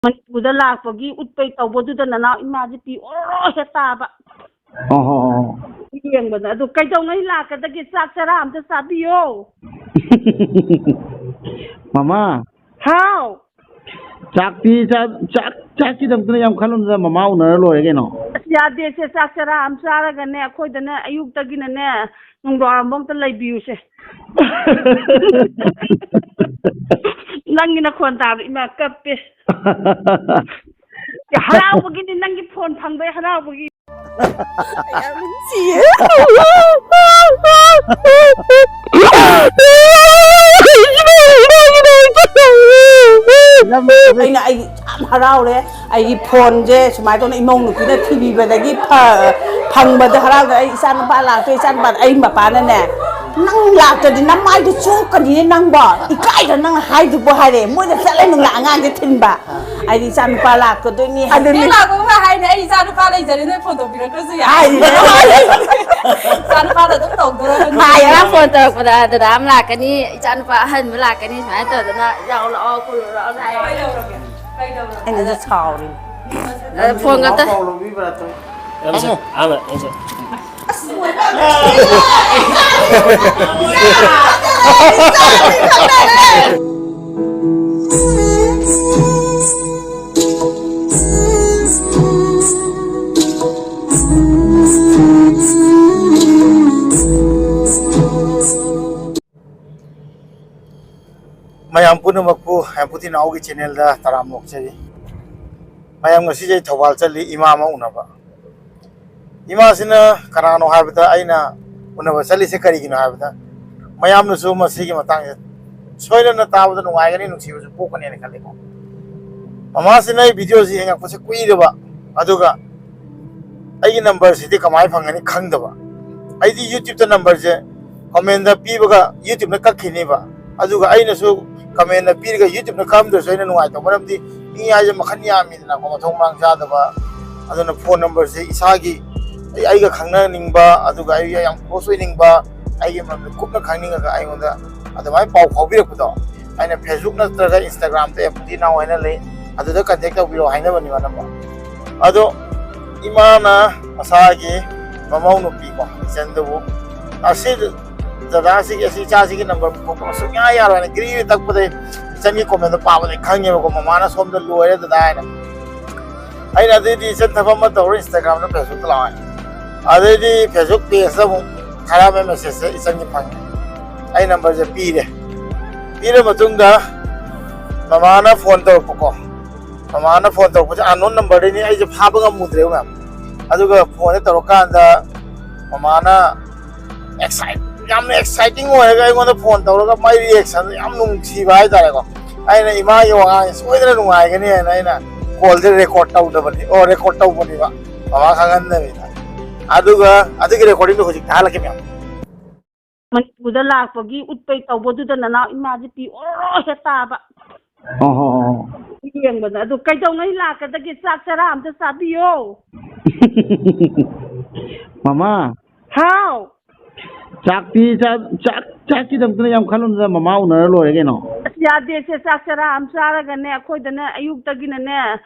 ꯃꯅꯤꯄꯨꯔꯗ ꯂꯥꯛꯄꯒꯤ ꯎꯠꯄꯩ ꯇꯧꯕꯗꯨꯗ ꯅꯅꯥꯎ ꯏꯃꯥꯁꯦ ꯄꯤ ꯑꯣꯔꯣ ꯍꯦꯛ ꯇꯥꯕ ꯌꯦꯡꯕꯗ ꯑꯗꯨ ꯀꯩꯗꯧꯉꯩ ꯂꯥꯛꯀꯗꯒꯦ ꯆꯥꯛ ꯆꯔꯥ ꯑꯝꯇ ꯆꯥꯕꯤꯌꯣ ꯃꯃꯥ ꯍꯥꯎ ꯆꯥꯛꯀꯤꯗꯃꯛꯇ ꯌꯥꯝ ꯈꯜꯂꯨꯅꯨꯗ ꯃꯃꯥ ꯎꯅꯔ ꯂꯣꯏꯔꯦ ꯀꯩꯅꯣ ꯑꯁ ꯌꯥꯗꯦꯁꯦ ꯆꯥꯛ ꯆꯔꯥ ꯑꯃ ꯆꯥꯔꯒꯅꯦ ꯑꯩꯈꯣꯏꯗꯅꯦ ꯑꯌꯨꯛꯇꯒꯤꯅꯅꯦ ꯅꯨꯡꯗꯥꯡꯋꯥꯏꯔꯝꯕꯧ ꯑꯝꯇ ꯂꯩꯕꯤꯌꯨꯁꯦ ꯅꯪꯒꯤ ꯅꯈꯣꯟ ꯇꯥꯕꯗ ꯏꯃꯥ ꯀꯞꯄꯦ ꯍꯔꯥꯎꯕꯒꯤꯅꯤ ꯅꯪꯒꯤ ꯐꯣꯟ ꯐꯪꯕꯩ ꯍꯔꯥꯎꯕꯒꯤ ꯌꯥꯝ ꯅꯨꯡꯁꯤꯌꯦ ꯑꯩꯅ ꯌꯥꯝ ꯍꯔꯥꯎꯔꯦ ꯑꯩꯒꯤ ꯐꯣꯟꯁꯦ ꯁꯨꯃꯥꯏꯅ ꯇꯧꯅ ꯏꯃꯧ ꯅꯨꯄꯤꯅ ꯊꯤꯕꯤꯕꯗꯒꯤ ꯐꯪꯕꯗ ꯍꯔꯥꯎꯗ ꯑꯩ ꯏꯆꯥ ꯅꯨꯄꯥ ꯂꯥꯛꯇꯣꯏ ꯏꯆꯥ ꯅꯨꯄꯥ ꯑꯩ ꯃꯄꯥꯅꯅꯦ ꯅꯪ ꯂꯥꯛꯇ꯭ꯔꯗꯤ ꯅꯃꯥꯏꯗꯨ ꯆꯣꯛꯀꯅꯤꯅꯦ ꯅꯪꯕꯣ ꯏꯀꯥꯏꯗ ꯅꯪ ꯍꯥꯏꯗꯨꯕꯣ ꯍꯥꯏꯔꯦ ꯃꯣꯏꯗ ꯆꯠꯂꯦ ꯅꯨꯡꯗꯥꯡ ꯑꯉꯥꯡꯁꯦ ꯊꯤꯟꯕ ꯑꯩꯗꯤ ꯏꯆꯥ ꯅꯨꯄꯥ ꯂꯥꯛꯀꯗꯣꯏꯅꯤ ꯑꯗꯨꯅꯤ ꯂꯥꯛꯄꯒ ꯍꯥꯏꯅꯦ ꯑꯩ ꯏꯆꯥ ꯅꯨꯄꯥ ꯂꯩꯖꯔꯦ ꯅꯣꯏ ꯐꯣꯟ ꯇꯧꯕꯤꯔꯛꯇ꯭ꯔꯁꯨ ꯌꯥꯏ ꯏꯆꯥ ꯅꯨꯄꯥꯗ ꯑꯗꯨꯝ ꯇꯧꯗꯣꯔꯕꯅꯤ ꯉꯔꯥꯡ ꯐꯣꯟ ꯇꯧꯔꯛꯄꯗ ꯗꯗꯥ ꯑꯃ ꯂꯥꯛꯀꯅꯤ ꯏꯆꯥ ꯅꯨꯄꯥ ꯑꯍꯟꯕ ꯂꯥꯛꯀꯅꯤ ꯁꯨꯃꯥꯏꯅ ꯇꯧꯗꯅ ꯂꯥꯛꯑꯣ ꯂꯥꯛꯑꯣ ꯈꯣꯠꯂꯨꯔꯣꯅ ꯍꯥꯏ ꯑꯩꯅꯁꯨ ꯁꯥꯎꯔꯤ ꯐꯣꯟ ꯉꯥꯛꯇ ꯃꯌꯥꯝ ꯄꯨꯝꯅꯃꯛꯄꯨ ꯍꯦꯝꯄꯨꯇꯤ ꯅꯥꯎꯒꯤ ꯆꯦꯅꯦꯜꯗ ꯇꯔꯥꯝ ꯅꯣꯛꯆꯔꯤ ꯃꯌꯥꯝ ꯉꯁꯤꯁꯦ ꯑꯩ ꯊꯧꯕꯥꯜ ꯆꯠꯂꯤ ꯏꯃꯥ ꯑꯃ ꯎꯅꯕ ꯏꯃꯥꯁꯤꯅ ꯀꯅꯥꯅꯣ ꯍꯥꯏꯕꯗ ꯑꯩꯅ ꯎꯅꯕ ꯆꯠꯂꯤꯁꯦ ꯀꯔꯤꯒꯤꯅꯣ ꯍꯥꯏꯕꯗ ꯃꯌꯥꯝꯅꯁꯨ ꯃꯁꯤꯒꯤ ꯃꯇꯥꯡꯁꯦ ꯁꯣꯏꯗꯅ ꯇꯥꯕꯗ ꯅꯨꯡꯉꯥꯏꯒꯅꯤ ꯅꯨꯡꯁꯤꯕꯁꯨ ꯄꯣꯛꯀꯅꯤꯅ ꯈꯜꯂꯤꯀꯣ ꯃꯃꯥꯁꯤꯅ ꯑꯩ ꯚꯤꯗꯤꯑꯣꯁꯤ ꯌꯦꯡꯉꯛꯄꯁꯦ ꯀꯨꯏꯔꯕ ꯑꯗꯨꯒ ꯑꯩꯒꯤ ꯅꯝꯕꯔꯁꯤꯗꯤ ꯀꯃꯥꯏꯅ ꯐꯪꯒꯅꯤ ꯈꯪꯗꯕ ꯑꯩꯗꯤ ꯌꯨꯇ꯭ꯌꯨꯕꯇ ꯅꯝꯕꯔꯁꯦ ꯀꯃꯦꯟꯗ ꯄꯤꯕꯒ ꯌꯨꯇ꯭ꯌꯨꯕꯅ ꯀꯛꯈꯤꯅꯦꯕ ꯑꯗꯨꯒ ꯑꯩꯅꯁꯨ ꯀꯃꯦꯟꯗ ꯄꯤꯔꯒ ꯌꯨꯇ꯭ꯌꯨꯕꯅ ꯀꯛꯑꯝꯗ꯭ꯔꯁꯨ ꯑꯩꯅ ꯅꯨꯡꯉꯥꯏꯇꯕ ꯃꯔꯝꯗꯤ ꯃꯤ ꯍꯥꯏꯁꯦ ꯃꯈꯟ ꯌꯥꯝꯃꯤꯗꯅꯀꯣ ꯃꯊꯣꯡ ꯃꯔꯥꯡ ꯆꯥꯗꯕ ꯑꯗꯨꯅ ꯐꯣꯟ ꯅꯝꯕꯔꯁꯦ ꯏꯁꯥꯒꯤ ꯑꯩꯒ ꯈꯪꯅꯅꯤꯡꯕ ꯑꯗꯨꯒ ꯑꯩꯒ ꯌꯥꯝ ꯀ꯭ꯂꯣꯁ ꯑꯣꯏꯅꯤꯡꯕ ꯑꯩꯒꯤ ꯃꯔꯝꯗ ꯀꯨꯞꯅ ꯈꯪꯅꯤꯡꯉꯒ ꯑꯩꯉꯣꯟꯗ ꯑꯗꯨꯃꯥꯏꯅ ꯄꯥꯎ ꯐꯥꯎꯕꯤꯔꯛꯄꯗꯣ ꯑꯩꯅ ꯐꯦꯁꯕꯨꯛ ꯅꯠꯇ꯭ꯔꯒ ꯏꯟꯁꯇꯥꯒ꯭ꯔꯥꯝꯗ ꯍꯦꯝꯄꯨꯇꯤ ꯅꯥꯎ ꯍꯥꯏꯅ ꯂꯩ ꯑꯗꯨꯗ ꯀꯟꯇꯦꯛ ꯇꯧꯕꯤꯔꯣ ꯍꯥꯏꯅꯕꯅꯦꯕ ꯅꯝꯕꯔ ꯑꯗꯣ ꯏꯃꯥꯅ ꯃꯁꯥꯒꯤ ꯃꯃꯧ ꯅꯨꯄꯤꯀꯣ ꯏꯆꯟꯗꯨꯕꯨ ꯑꯁꯤ ꯗꯗꯥꯁꯤꯒꯤ ꯑꯁꯤ ꯏꯆꯥꯁꯤꯒꯤ ꯅꯝꯕꯔ ꯄꯨꯊꯣꯛꯄ ꯁꯨꯡꯌꯥ ꯌꯥꯔꯣꯏꯅ ꯒ꯭ꯔꯤ ꯇꯛꯄꯗꯩ ꯏꯆꯟꯒꯤ ꯀꯣꯃꯦꯟꯗꯣ ꯄꯥꯕꯗꯩ ꯈꯪꯉꯦꯕꯀꯣ ꯃꯃꯥꯅ ꯁꯣꯝꯗ ꯂꯣꯏꯔꯦ ꯗꯗꯥ ꯍꯥꯏꯅ ꯑꯩꯅ ꯑꯗꯩꯗꯤ ꯏꯆꯟ ꯊꯕꯛ ꯑꯃ ꯇꯧꯔ ꯏꯟꯁꯇꯥꯒ꯭ꯔꯥꯝꯗ ꯐꯦꯁꯕꯨꯛꯇ ꯂꯥꯛꯑꯦ ꯑꯗꯩꯗꯤ ꯐꯦꯁꯕꯨꯛ ꯄꯦꯖꯇ ꯑꯃꯨꯛ ꯊꯥꯔꯛꯑꯝꯃꯦ ꯃꯦꯁꯦꯖꯁꯦ ꯏꯆꯟꯒꯤ ꯐꯪꯉꯦ ꯑꯩ ꯅꯝꯕꯔꯁꯦ ꯄꯤꯔꯦ ꯄꯤꯔ ꯃꯇꯨꯡꯗ ꯃꯃꯥꯅ ꯐꯣꯟ ꯇꯧꯔꯛꯄꯀꯣ ꯃꯃꯥꯅ ꯐꯣꯟ ꯇꯧꯔꯛꯄꯁꯦ ꯑꯟꯅꯣꯟ ꯅꯝꯕꯔꯗꯩꯅꯤ ꯑꯩꯁꯦ ꯐꯥꯕ ꯉꯝꯃꯨꯗ꯭ꯔꯦꯕ ꯃꯌꯥꯝ ꯑꯗꯨꯒ ꯐꯣꯟꯗ ꯇꯧꯔꯀꯥꯟꯗ ꯃꯃꯥꯅ ꯌꯥꯝꯅ ꯑꯦꯛꯁꯥꯏꯇꯤꯡ ꯑꯣꯏꯔꯒ ꯑꯩꯉꯣꯟꯗ ꯐꯣꯟ ꯇꯧꯔꯒ ꯃꯥꯏ ꯔꯤꯑꯦꯛꯁꯟꯗꯣ ꯌꯥꯝ ꯅꯨꯡꯁꯤꯕ ꯍꯥꯏꯇꯥꯔꯦꯀꯣ ꯑꯩꯅ ꯏꯃꯥꯒꯤ ꯋꯥꯉꯥꯡꯁꯦ ꯁꯣꯏꯗꯅ ꯅꯨꯡꯉꯥꯏꯒꯅꯤ ꯍꯥꯏꯅ ꯑꯩꯅ ꯀꯣꯜꯁꯦ ꯔꯦꯀꯣꯔꯠ ꯇꯧꯕꯅꯦꯕ ꯃꯃꯥ ꯈꯪꯍꯟꯗꯕꯤꯗ ꯑꯗꯨꯒ ꯑꯗꯨꯒꯤ ꯔꯦꯀꯣꯔꯗꯤꯡꯗꯣ ꯍꯧꯖꯤꯛ ꯊꯥꯍꯜꯂꯛꯀꯦ ꯃꯌꯥꯝ ꯃꯅꯤꯄꯨꯔꯗ ꯂꯥꯛꯄꯒꯤ ꯎꯠꯄꯩ ꯇꯧꯕꯗꯨꯗ ꯅꯅꯥꯎ ꯏꯃꯥꯁꯦ ꯄꯤ ꯑꯣꯔꯣ ꯍꯦꯛ ꯇꯥꯕ ꯌꯦꯡꯕꯗ ꯑꯗꯨ ꯀꯩꯗꯧꯉꯩ ꯂꯥꯛꯀꯗꯒꯦ ꯆꯥꯛ ꯆꯔꯥ ꯑꯝꯇ ꯆꯥꯕꯤꯌꯣ ꯃꯃꯥ ꯍꯥꯎ ꯆꯥꯛꯀꯤꯗꯃꯛꯇ ꯌꯥꯝ ꯈꯜꯂꯨꯅꯨꯗ ꯃꯃꯥ ꯎꯅꯔ ꯂꯣꯏꯔꯦ ꯀꯩꯅꯣ ꯑꯁ ꯌꯥꯗꯦꯁꯦ ꯆꯥꯛ ꯆꯔꯥ ꯑꯃ ꯆꯥꯔꯒꯅꯦ ꯑꯩꯈꯣꯏꯗꯅꯦ ꯑꯌꯨꯛꯇꯒꯤꯅꯅꯦ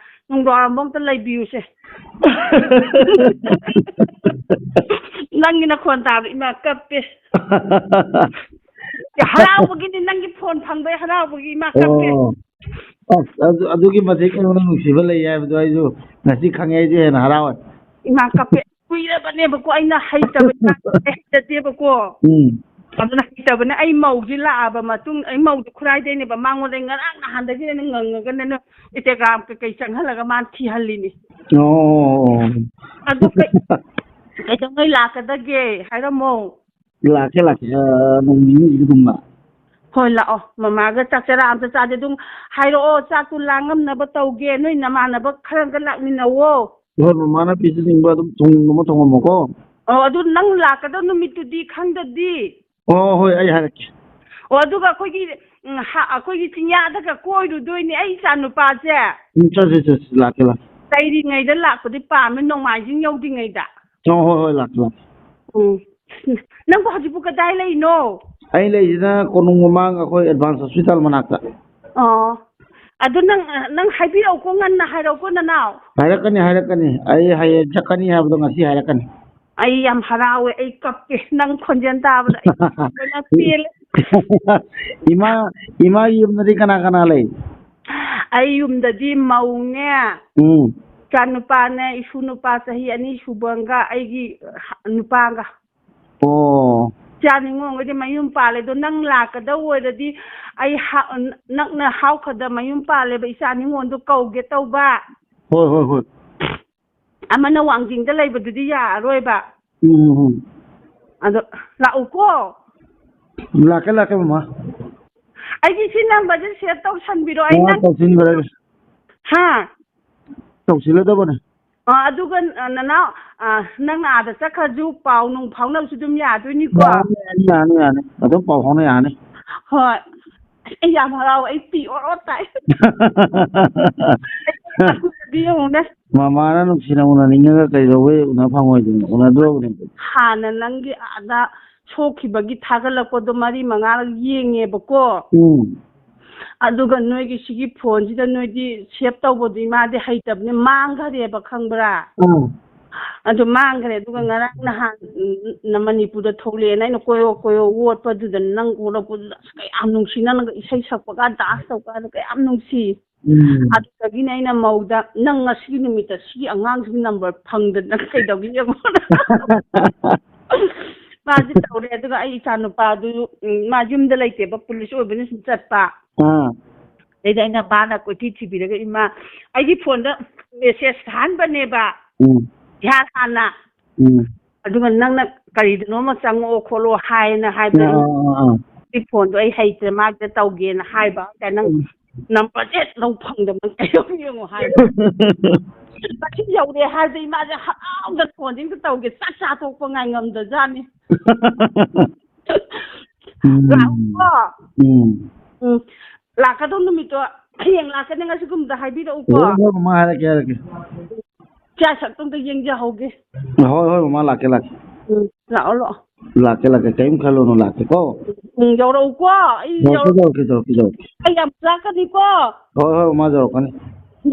ꯅꯨꯡꯗꯥꯡꯋꯥꯏꯔꯝꯕꯧ ꯑꯝꯇ ꯂꯩꯕꯤꯌꯨꯁꯦ ꯅꯪꯒꯤ ꯅꯈꯣꯟ ꯇꯥꯕꯗ ꯏꯃꯥ ꯀꯞꯄꯦ ꯍꯔꯥꯎꯕꯒꯤꯅꯤ ꯅꯪꯒꯤ ꯐꯣꯟ ꯐꯪꯕꯩ ꯍꯔꯥꯎꯕꯒꯤ ꯏꯃꯥ ꯀꯞꯄꯦ ꯑꯗꯨꯒꯤ ꯃꯇꯤꯛ ꯑꯩꯉꯣꯟꯗ ꯅꯨꯡꯁꯤꯕ ꯂꯩ ꯍꯥꯏꯕꯗꯣ ꯑꯩꯁꯨ ꯉꯁꯤ ꯈꯪꯉꯦ ꯑꯩꯁꯨ ꯍꯦꯟꯅ ꯍꯔꯥꯎꯋꯦ ꯏꯃꯥ ꯀꯞꯄꯦ ꯀꯨꯏꯔꯕꯅꯦꯕꯀꯣ ꯑꯩꯅ ꯍꯩꯇꯗꯦꯕꯀꯣ ꯑꯗꯨꯅ ꯍꯩꯇꯕꯅꯦ ꯑꯩ ꯃꯧꯁꯤ ꯂꯥꯛꯑꯕ ꯃꯇꯨꯡ ꯑꯩ ꯃꯧꯁꯤ ꯈꯨꯔꯥꯏꯗꯩꯅꯦꯕ ꯃꯉꯣꯟꯗꯩ ꯉꯔꯥꯡ ꯅꯍꯥꯟꯗꯒꯤ ꯑꯩꯅ ꯉꯪꯉꯒꯅꯦ ꯏꯟꯁꯇꯥꯒ꯭ꯔꯥꯝ ꯀꯩꯀꯩ ꯆꯪꯍꯜꯂꯒ ꯃꯥꯅ ꯊꯤꯍꯜꯂꯤꯅꯤ ꯑꯗꯨ ꯀꯩꯗꯧꯉꯩ ꯂꯥꯛꯀꯗꯒꯦ ꯍꯥꯏꯔꯝꯃꯣ ꯂꯥꯛꯀꯦ ꯅꯣꯡ ꯅꯤꯅꯤꯁꯤꯗ ꯑꯗꯨꯝ ꯍꯣꯏ ꯂꯥꯛꯑꯣ ꯃꯃꯥꯒ ꯆꯥꯛ ꯆꯔꯥ ꯑꯝꯇ ꯆꯥꯁꯦ ꯑꯗꯨꯝ ꯍꯥꯏꯔꯛꯑꯣ ꯆꯥꯛꯇꯨ ꯂꯥꯡꯉꯝꯅꯕ ꯇꯧꯒꯦ ꯅꯣꯏ ꯅꯃꯥꯟꯅꯕ ꯈꯔꯒ ꯂꯥꯛꯃꯤꯟꯅꯋꯣ ꯍꯣꯏ ꯃꯃꯥꯅ ꯄꯤꯖꯅꯤꯡꯕ ꯑꯗꯨꯝ ꯊꯣꯡꯅꯤꯡꯕ ꯊꯣꯡꯉꯝꯃꯣꯀꯣ ꯑꯣ ꯑꯗꯨ ꯅꯪ ꯂꯥꯛꯀꯗꯕ ꯅꯨꯃꯤꯠꯇꯨꯗꯤ ꯈꯪꯗꯗꯤ ꯑꯣ ꯍꯣꯏ ꯑꯩ ꯍꯥꯏꯔꯛꯀꯦ ꯑꯣ ꯑꯗꯨꯒ ꯑꯩꯈꯣꯏꯒꯤ ꯆꯤꯡꯌꯥꯗꯒ ꯀꯣꯏꯔꯨꯗꯣꯏꯅꯦ ꯑꯩ ꯏꯆꯥ ꯅꯨꯄꯥꯁꯦ ꯆꯠꯁꯤ ꯂꯥꯛꯀꯦ ꯂꯩꯔꯤꯉꯩꯗ ꯂꯥꯛꯄꯗꯤ ꯄꯥꯝꯃꯦ ꯅꯣꯡꯃꯥꯏꯖꯤꯡ ꯌꯧꯗ꯭ꯔꯤꯉꯩꯗ ꯍꯣꯏ ꯂꯥꯛꯀꯦ ꯅꯪꯕꯨ ꯍꯧꯖꯤꯛꯄꯨ ꯀꯗꯥꯏ ꯂꯩꯅꯣ ꯑꯩ ꯂꯩꯁꯤꯅ ꯀꯣꯅꯨꯡ ꯃꯃꯥꯡ ꯑꯩꯈꯣꯏ ꯑꯦꯗꯚꯥꯟꯁ ꯍꯣꯁꯄꯤꯇꯥꯜ ꯃꯅꯥꯛꯇ ꯑꯣ ꯑꯗꯨ ꯅꯪ ꯍꯥꯏꯕꯤꯔꯛꯎꯀꯣ ꯉꯟꯅ ꯍꯥꯏꯔꯛꯎꯀꯣ ꯅꯅꯥꯎ ꯍꯥꯏꯔꯛꯀꯅꯤ ꯑꯩ ꯍꯌꯦꯡ ꯆꯠꯀꯅꯤ ꯍꯥꯏꯕꯗꯣ ꯉꯁꯤ ꯍꯥꯏꯔꯛꯀꯅꯤ ꯑꯩ ꯌꯥꯝ ꯍꯔꯥꯎꯋꯦ ꯑꯩ ꯀꯞꯀꯦ ꯅꯪ ꯈꯣꯟꯖꯦꯜ ꯇꯥꯕꯗ ꯑꯩ ꯄꯦꯜꯂꯦ ꯏꯃꯥꯒꯤ ꯌꯨꯝꯗꯗꯤ ꯀꯅꯥ ꯂꯩ ꯑꯩ ꯌꯨꯝꯗꯗꯤ ꯃꯧꯅꯦ ꯏꯆꯥꯅꯨꯄꯥꯅꯦ ꯏꯁꯨ ꯅꯨꯄꯥ ꯆꯍꯤ 2 ꯁꯨꯕꯒ ꯑꯩꯒꯤ ꯅꯨꯄꯥꯒ ꯑꯣ ꯏꯆꯥ ꯅꯤꯉꯣꯜꯒꯗꯤ ꯃꯌꯨꯝ ꯄꯥꯜꯂꯦ ꯑꯗꯣ ꯅꯪ ꯂꯥꯛꯀꯗꯧ ꯑꯣꯏꯔꯗꯤ ꯑꯩ ꯅꯛꯅ ꯍꯥꯎꯈꯗ ꯃꯌꯨꯝ ꯄꯥꯜꯂꯦꯕ ꯏꯆꯥ ꯅꯤꯉꯣꯜꯗꯣ ꯀꯧꯒꯦ ꯇꯧꯕ ꯍꯣꯏ ꯑꯃꯅ ꯋꯥꯡꯖꯤꯡꯗ ꯂꯩꯕꯗꯨꯗꯤ ꯌꯥꯔꯔꯣꯏꯕ ꯑꯗꯣ ꯂꯥꯛꯎꯀꯣ ꯂꯥꯛꯀꯦ ꯃꯃꯥ ꯑꯩꯒꯤ ꯁꯤ ꯅꯝꯕꯔꯁꯦ ꯁꯦꯚ ꯇꯧꯁꯟꯕꯤꯔꯣ ꯑꯩ ꯅꯪ ꯇꯧꯁꯤꯟꯈ꯭ꯔꯒꯦ ꯍꯥ ꯇꯧꯁꯤꯜꯂꯗꯕꯅꯦ ꯑꯗꯨꯒ ꯅꯅꯥꯎ ꯅꯪ ꯑꯥꯗ ꯆꯠꯈ꯭ꯔꯁꯨ ꯄꯥꯎ ꯅꯨꯡ ꯐꯥꯎꯅꯕꯁꯨ ꯑꯗꯨꯝ ꯌꯥꯗꯣꯏꯅꯤꯀꯣ ꯌꯥꯅꯤ ꯑꯗꯨꯝ ꯄꯥꯎ ꯐꯥꯎꯅ ꯌꯥꯅꯤ ꯍꯣꯏ ꯑꯩ ꯌꯥꯝ ꯍꯔꯥꯎꯋꯦ ꯑꯩ ꯄꯤ ꯑꯣꯔꯣ ꯇꯥꯏ ꯌꯦꯡꯉꯨꯅꯦ ꯃꯃꯥꯅ ꯅꯨꯡꯁꯤꯅ ꯎꯅꯅꯤꯡꯉꯒ ꯀꯩꯗꯧꯕꯩ ꯎꯅ ꯐꯪꯉꯣꯏꯗꯣꯏꯅꯣ ꯎꯅꯗ꯭ꯔꯣꯕꯅꯦ ꯍꯥꯟꯅ ꯅꯪꯒꯤ ꯑꯥꯗ ꯁꯣꯛꯈꯤꯕꯒꯤ ꯊꯥꯒꯠꯂꯛꯄꯗꯣ 3-4 ꯌꯦꯡꯉꯦꯕꯀꯣ ꯑꯗꯨꯒ ꯅꯣꯏꯒꯤ ꯁꯤꯒꯤ ꯐꯣꯟꯁꯤꯗ ꯅꯣꯏꯗꯤ ꯁꯦꯚ ꯇꯧꯕꯗꯣ ꯏꯃꯥꯗꯤ ꯍꯩꯇꯕꯅꯤ ꯃꯥꯡꯈꯔꯦꯕ ꯈꯪꯕ꯭ꯔꯥ ꯑꯗꯨ ꯃꯥꯡꯈ꯭ꯔꯦ ꯑꯗꯨꯒ ꯉꯔꯥꯡ ꯅꯍꯥꯟ ꯃꯅꯤꯄꯨꯔꯗ ꯊꯣꯛꯂꯛꯑꯦꯅ ꯑꯩꯅ ꯀꯣꯌꯣ ꯋꯣꯠꯄꯗꯨꯗ ꯅꯪ ꯎꯔꯛꯄꯗꯨꯗ ꯑꯁ ꯀꯌꯥꯝ ꯅꯨꯡꯁꯤ ꯅꯪꯅꯒ ꯏꯁꯩ ꯁꯛꯄꯒ ꯗꯥꯟꯁ ꯇꯧꯕꯒ ꯀꯌꯥꯝ ꯅꯨꯡꯁꯤ ꯑꯗꯨꯗꯒꯤꯅꯦ ꯑꯩꯅ ꯃꯧꯗ ꯅꯪ ꯉꯁꯤꯒꯤ ꯅꯨꯃꯤꯠꯇ ꯁꯤꯒꯤ ꯑꯉꯥꯡꯁꯤꯒꯤ ꯅꯝꯕꯔ ꯐꯪꯗꯅ ꯀꯩꯗꯧꯒꯦ ꯃꯥꯁꯤ ꯇꯧꯔꯦ ꯑꯗꯨꯒ ꯑꯩ ꯏꯆꯥ ꯅꯨꯄꯥꯗꯨ ꯃꯥ ꯌꯨꯝꯗ ꯂꯩꯇꯦꯕ ꯄꯨꯂꯤꯁ ꯑꯣꯏꯕꯅ ꯁꯨꯝ ꯆꯠꯄ ꯑꯗꯩꯗ ꯑꯩꯅ ꯃꯥꯅ ꯀꯣꯏꯊꯤ ꯊꯤꯕꯤꯔꯒ ꯏꯃꯥ ꯑꯩꯒꯤ ꯐꯣꯟꯗ ꯃꯦꯁꯦꯖ ꯊꯥꯍꯟꯕꯅꯦꯕ ꯙ꯭ꯌꯥꯟ ꯍꯥꯟꯅ ꯑꯗꯨꯒ ꯅꯪꯅ ꯀꯔꯤꯗꯅꯣꯃ ꯆꯪꯉꯛꯑꯣ ꯈꯣꯠꯂꯣ ꯍꯥꯏꯅ ꯍꯥꯏꯕꯗ ꯁꯤ ꯐꯣꯟꯗꯣ ꯑꯩ ꯍꯩꯇ꯭ꯔꯦ ꯃꯥꯒꯤꯗ ꯇꯧꯒꯦꯅ ꯍꯥꯏꯕ ꯅꯪ ꯅꯝꯕꯔꯁꯦ ꯂꯧ ꯐꯪꯗꯕ ꯀꯩꯗꯧ ꯌꯦꯡꯉꯣ ꯍꯥꯏꯕ ꯉꯁꯤ ꯌꯧꯔꯦ ꯍꯥꯏꯕꯗ ꯏꯃꯥꯁꯦ ꯍꯔꯥꯎꯗ ꯐꯣꯟꯁꯤꯡꯗ ꯇꯧꯒꯦ ꯆꯥꯛ ꯆꯥꯊꯣꯛꯄ ꯉꯥꯏꯉꯝꯗꯖꯥꯠꯅꯤ ꯂꯥꯛꯎꯀꯣ ꯂꯥꯛꯀꯗꯧ ꯅꯨꯃꯤꯠꯇꯣ ꯍꯌꯦꯡ ꯂꯥꯛꯀꯅꯤ ꯉꯁꯤꯒꯨꯝꯕꯗ ꯍꯥꯏꯕꯤꯔꯛꯎꯀꯣ ꯍꯣꯏ ꯃꯃꯥ ꯍꯥꯏꯔꯛꯀꯦ ꯏꯆꯥ ꯁꯛꯇꯝꯇ ꯌꯦꯡꯖꯍꯧꯒꯦ ꯍꯣꯏ ꯃꯃꯥ ꯂꯥꯛꯀꯦ ꯂꯥꯛꯑꯣ ꯂꯥꯛꯀꯦ ꯀꯔꯤꯝ ꯈꯜꯂꯨꯅꯨ ꯂꯥꯛꯀꯦꯀꯣ ꯌꯧꯔꯛꯎꯀꯣ ꯑꯩ ꯌꯧꯔꯛꯀꯦ ꯑꯩ ꯌꯥꯝ ꯂꯥꯛꯀꯅꯤꯀꯣ ꯍꯣꯏ ꯃꯃꯥ ꯌꯧꯔꯛꯀꯅꯤ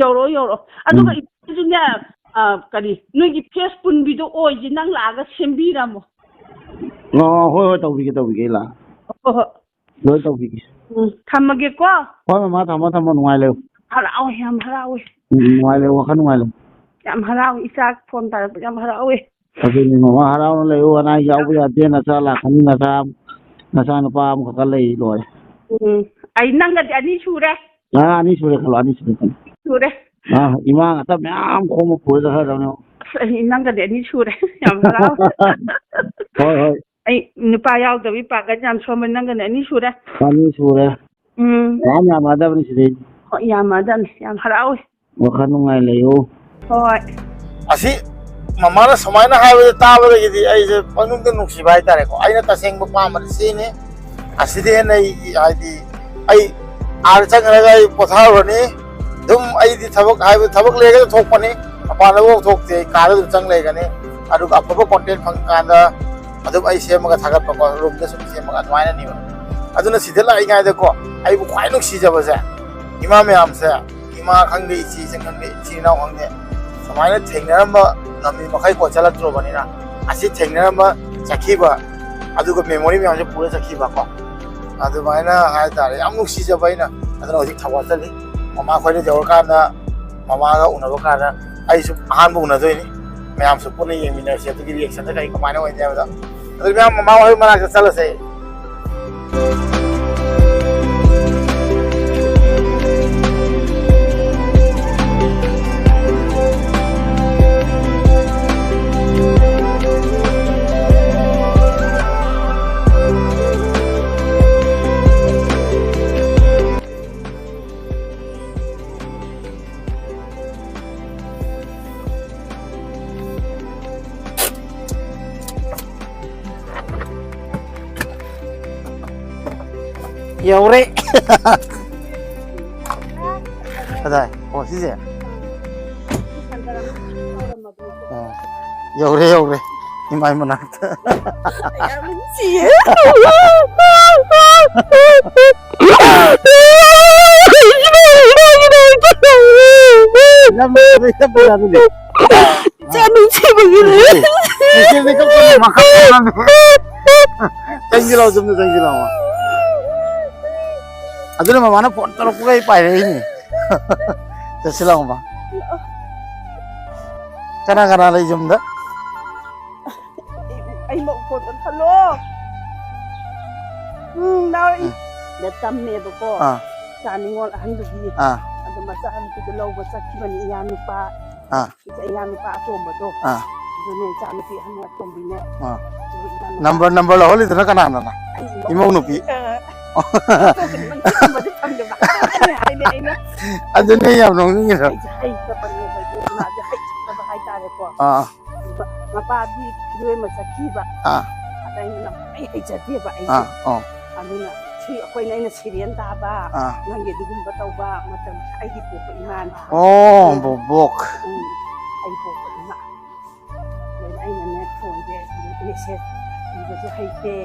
ꯌꯧꯔꯛꯑꯣ ꯑꯗꯨꯒ ꯏꯆꯦꯁꯨꯅꯦ ꯀꯔꯤ ꯅꯣꯏꯒꯤ ꯐꯦꯁ ꯄꯨꯟꯕꯤꯗꯣ ꯑꯣꯏꯁꯤ ꯅꯪ ꯂꯥꯛꯑꯒ ꯁꯦꯝꯕꯤꯔꯝꯃꯣ ꯍꯣꯏ ꯇꯧꯕꯤꯒꯦ ꯑꯩ ꯂꯥꯛꯑ ꯍꯣꯏ ꯂꯣꯏ ꯇꯧꯕꯤꯒꯦ ꯊꯝꯃꯒꯦꯀꯣ ꯍꯣꯏ ꯃꯃꯥ ꯊꯝꯃꯣ ꯅꯨꯡꯉꯥꯏ ꯂꯩꯌꯨ ꯍꯔꯥꯎꯋꯦ ꯌꯥꯝ ꯍꯔꯥꯎꯋꯦ ꯅꯨꯡꯉꯥꯏ ꯂꯩꯌꯨ ꯋꯥꯈꯜ ꯅꯨꯡꯉꯥꯏ ꯂꯩꯌꯨ ꯌꯥꯝ ꯍꯔꯥꯎꯋꯦ ꯏꯆꯥ ꯐꯣꯟ ꯇꯥꯔꯛꯄ ꯌꯥꯝ ꯍꯔꯥꯎꯋꯦ ꯑꯗꯨꯅꯤ ꯃꯃꯥ ꯍꯔꯥꯎꯅ ꯂꯩꯌꯨ ꯑꯅꯥ ꯑꯌꯦꯛ ꯌꯥꯎꯕ ꯌꯥꯗꯦ ꯅꯆꯥ ꯂꯥꯛꯀꯅꯤ ꯅꯆꯥ ꯅꯨꯄꯥ ꯑꯃꯈꯛꯇ ꯂꯩ ꯂꯣꯏꯔꯦ ꯑꯩ ꯅꯪꯒꯗꯤ 2 ꯁꯨꯔꯦ 2 ꯁꯨꯔꯦ ꯈꯜꯂꯣ 2 ꯁꯨꯔꯦ ꯁꯨꯔꯦ ꯏꯃꯥ ꯉꯥꯛꯇ ꯃꯌꯥꯝ ꯈꯣꯝꯃ ꯄꯨꯔ चꯠꯈ꯭ꯔꯗꯕꯅꯦ ꯑꯩ ꯅꯪꯒꯗꯤ 2 ꯁꯨꯔꯦ ꯌꯥꯝ ꯍꯔꯥꯎꯋꯦ ꯍꯣꯏ ꯑꯩ ꯅꯨꯄꯥ ꯌꯥꯎꯗꯕꯤ ꯄꯥꯡꯒꯜ ꯌꯥꯝ ꯁꯣꯟꯕ ꯅꯪꯒꯅ 2 ꯁꯨꯔꯦ 2 ꯁꯨꯔꯦ ꯌꯥꯝꯃꯗꯕꯅꯤ ꯁꯤꯗꯩ ꯍꯣꯏ ꯌꯥꯝꯃꯗꯕꯅꯤ ꯌꯥꯝ ꯍꯔꯥꯎꯋꯦ ꯋꯥꯈꯜ ꯅꯨꯡꯉꯥꯏ ꯂꯩꯌꯨ ꯍꯣꯏ ꯑꯁꯤ ꯃꯃꯥꯅ ꯁꯨꯃꯥꯏꯅ ꯍꯥꯏꯕꯗ ꯇꯥꯕꯗꯒꯤꯗꯤ ꯑꯩꯁꯦ ꯄꯪꯅꯨꯡꯗ ꯅꯨꯡꯁꯤꯕ ꯍꯥꯏꯇꯥꯔꯦꯀꯣ ꯑꯩꯅ ꯇꯁꯦꯡꯕ ꯄꯥꯝꯕꯗꯤ ꯁꯤꯅꯤ ꯑꯁꯤꯗꯤ ꯍꯦꯟꯅ ꯍꯥꯏꯗꯤ ꯑꯩ ꯑꯥꯗ ꯆꯪꯈ꯭ꯔꯒ ꯑꯩ ꯄꯣꯊꯥꯔꯨꯔꯅꯤ ꯑꯗꯨꯝ ꯑꯩꯗꯤ ꯊꯕꯛ ꯂꯩꯔꯒ ꯊꯣꯛꯄꯅꯤ ꯃꯄꯥꯟꯗꯐꯥꯎ ꯊꯣꯛꯇꯦ ꯀꯥꯗ ꯑꯗꯨꯝ ꯆꯪ ꯂꯩꯒꯅꯤ ꯑꯗꯨꯒ ꯑꯐꯕ ꯀꯣꯟꯇꯦꯟ ꯐꯪꯀꯥꯟꯗ ꯑꯗꯨꯝ ꯑꯩ ꯁꯦꯝꯃꯒ ꯊꯥꯒꯠꯄꯀꯣ ꯔꯨꯝꯗ ꯁꯨꯝ ꯁꯦꯝꯃꯒ ꯑꯗꯨꯃꯥꯏꯅꯅꯦꯕ ꯑꯗꯨꯅ ꯁꯤꯗ ꯂꯥꯛꯏꯉꯩꯗꯀꯣ ꯑꯩꯕꯨ ꯈ꯭ꯋꯥꯏ ꯅꯨꯡꯁꯤꯖꯕꯁꯦ ꯏꯃꯥ ꯃꯌꯥꯝꯁꯦ ꯏꯃꯥ ꯈꯪꯗꯦ ꯏꯆꯦ ꯈꯪꯗꯦ ꯏꯆꯤꯜ ꯏꯅꯥꯎ ꯈꯪꯗꯦ ꯁꯨꯃꯥꯏꯅ ꯊꯦꯡꯅꯔꯝꯕ ꯉꯝꯃꯤ ꯃꯈꯩ ꯀꯣ ꯆꯠꯂꯛꯇ꯭ꯔꯕꯅꯤꯅ ꯑꯁꯤ ꯊꯦꯡꯅꯔꯝꯕ ꯆꯠꯈꯤꯕ ꯑꯗꯨꯒ ꯃꯦꯃꯣꯔꯤ ꯃꯌꯥꯝꯁꯦ ꯄꯨꯔ ꯆꯠꯈꯤꯕꯀꯣ ꯑꯗꯨꯃꯥꯏꯅ ꯍꯥꯏꯇꯥꯔꯦ ꯌꯥꯝ ꯅꯨꯡꯁꯤꯖꯕ ꯑꯩꯅ ꯑꯗꯨꯅ ꯍꯧꯖꯤꯛ ꯊꯧꯕꯥꯜ ꯆꯠꯂꯤ ꯃꯃꯥ ꯈꯣꯏꯗ ꯌꯧꯔꯀꯥꯟꯗ ꯃꯃꯥꯒ ꯎꯅꯕ ꯀꯥꯟꯗ ꯑꯩꯁꯨ ꯑꯍꯥꯟꯕ ꯎꯅꯗꯣꯏꯅꯤ ꯃꯌꯥꯝꯁꯨ ꯄꯨꯟꯅ ꯌꯦꯡꯃꯤꯟꯅꯔꯁꯤ ꯑꯗꯨꯒꯤ ꯔꯤꯑꯦꯛꯁꯟꯁꯦ ꯀꯔꯤ ꯀꯃꯥꯏꯅ ꯑꯣꯏꯅꯤ ꯍꯥꯏꯕꯗ ꯑꯗꯨ ꯃꯌꯥꯝ ꯃꯃꯥ ꯍꯣꯏ ꯃꯅꯥꯛꯇ ꯆꯠꯂꯁꯦ ꯌꯧꯔꯦ ꯀꯗꯥꯏ ꯑꯣ ꯁꯤꯁꯦ ꯌꯧꯔꯦ ꯏꯃꯥꯏ ꯃꯅꯥꯛꯇ ꯌꯥꯝ ꯅꯨꯡꯁꯤꯌꯦ Jangan sih begini. Ini kan makan Tenggilau sebenarnya tenggilau. Aduh nama mana pon terus pakai ini. Tersilang apa? Karena lagi jam dah. Ay mau phone hello. Now datang ni bako. Saningol ang dugi. Ada masahan kita law basa kibani iyan pa. Kita iyan pa atom bato. Dune chan pi han atom bine. Number lah holi tena kana na. Imong nupi. Ada ni yang nong ni ra. Ay kapani ba na ja hay na ba hay tare ko. Mapadi due masakiba. Ada ina ay hay jadi ba ay. Aduna si akoy na ina Syrian taba. Nangi dugum bataw ba matam ay po ko iman. Bobok. Ay po ko iman. Ay na net phone je ni set. Iba jo hay te.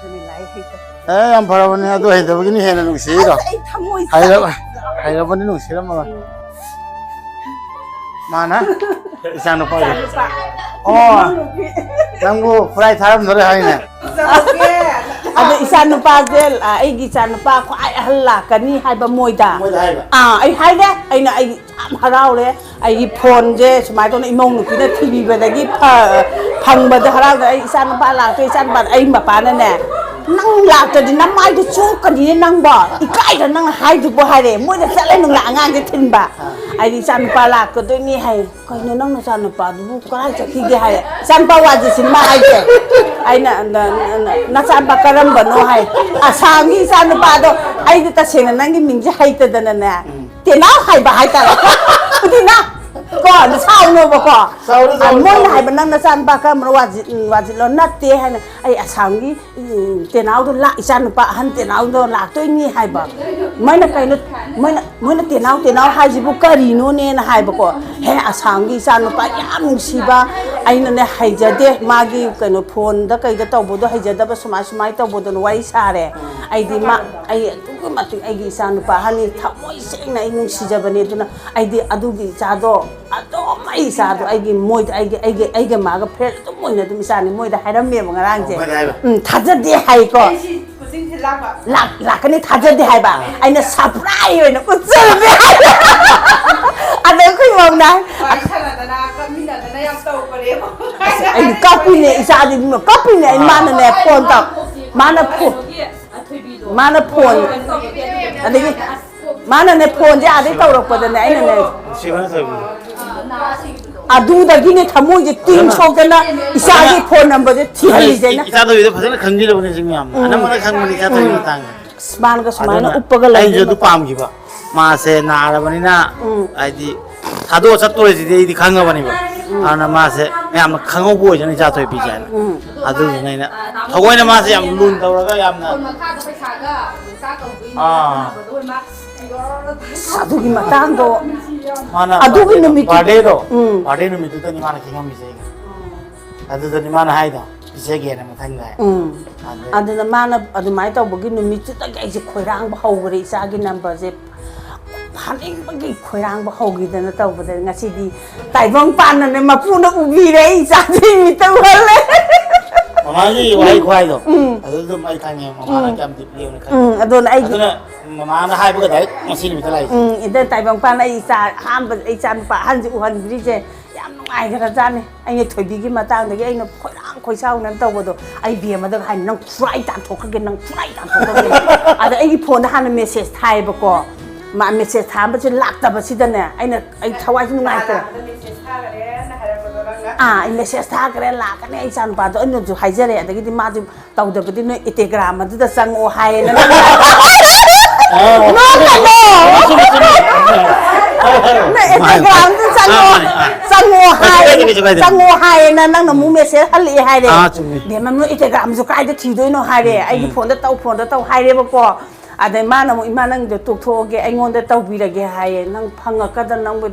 Ni lai hay ta. Ang parawan niya to hay ta begini hay na nungsira. Ay thamoy. Hay ra bani nungsira mga. Mana? Isang pa. Nanggo fry tharam nore hay na. Ada isa nupa del ay gisa nupa ko ay hala kani hay ba moida ay hay de ay na ay harau le ay phone je smai to na imong nu kina tv ba da gi phang ba da harau ay isa nupa la to isa ba ay ma pa na ne nang la to di nam mai to chu kan ni nang ba ikai da nang hay du bo hay de mo da sa le nang la ngang de tin ba ay isa nupa la ko to ni hay ko ni nang na sa nupa du ko ai cha ki ge hay san pa wa ji sin ma hay de ay na san pa karam ba no hay asangi san pa do ay ta sing nang gi ming ji hay ta da na na te na hay ba hay ta ti na ko na sao no ba ko mo na hay ba nang na san pa kam wa ji lo na te hay ay asangi te na do la san pa han te na do la to ni hay ba mai na kai no mai na te na hay ji bu ka ri no ne na hay ba ko he asangi san pa yam si ba ay na ne hay ja de ma gi ka no phone da kai da taw bo do hay ja da ba sumai taw bo do no wai sa re ay di ma ay ku ma ti ay gi san pa han ni thamoi seng na inung si ja ba ne duna ay di adu gi cha do ado mai sa do ay gi moi ay gi ma ga phe to moi na du sa ni moi da hay ram me ba ngarang je tha ja de hay ko la ka ni tha ja de hay ba ay na surprise oi na ku cha be hay ada ku mong na ay copy ne isa di mo copy ne mana ne phone ta mana phone adigi mana ne phone ja adi tawrak pa ne ai ne adu da gi ne thamoi je tin chok na isa gi phone number je thi hali je na isa do ide phasana khangji lo ne jing yam anamana khangmani cha thai matang sman ga smaina uppaga lai ai je du pam gi ba ma se na ra bani na ai di thado chat to ji di khanga bani ba ana ma se yam khangau bo je ni cha thoi pi ja na adu ne na thogoi na ma se yam lun taw ra ga yam na adu gi matang do mana adu gi numi pade numi tu ta ni mana khingam mi se adu ta ni mana hai da se ge na ma thang la adu na mana adu mai taw gi numi tu ta ga ji khoirang ba hau gari sa gi number je phaning bagi khoirang ba hau gi da na taw ba da ngasi di tai bang pan na ne ma pu na ubi re sa ji mi taw le mama gi wai khwai do adu du mai thang ye mama na kam ti pliu na khang adu na ai mama na hai ba ga dai ngasi mi ta lai ida tai bang pan ai sa ham ba ai chan pa han ji u han ri je yam ngai ga ja ne ai thoi bi gi ma tang da gi ai na khoirang khoi sao nan taw ba do ai bi ma da hai nang fry tan thok ge nang fry tan thok ge ada ai phone da han message thai ba ko ma message tham ba ji lak ta ba si da ne ai na ai thawai ji ngai ta ai message tha kare la ka ne ai chan pa do ai no ju hai ja re da gi di ma ji taw da ba di no Instagram ma da sang o hai na no Instagram tu sang o hai na nang na mu message hali hai re de man no Instagram ju kai da thi do no hai re ai gi phone da taw hai re ba ko adai mana mo ima nang de tok thoge ai ngon da taw bi ra ge hai nang phanga ka da nang da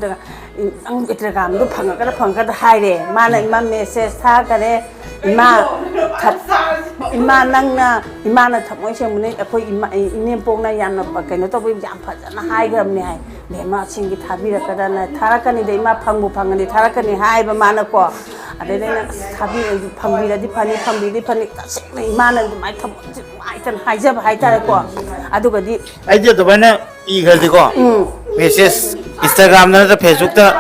nang Instagram du phanga ka da hai re mana ima message tha ka re ima ima nangna thamoi semune akhoi inem pongna yanna kaino to yam phajana hai gramni hai bema singi thabira kadana tharakani de ima phangbu phangani tharakani hai ba mana ko ade na thabi phangbi di phani tasena ima na mai thamoi mai tan hai jab hai tare ko aduga di ai je to bana I ghadi ko message Instagram na Facebook ta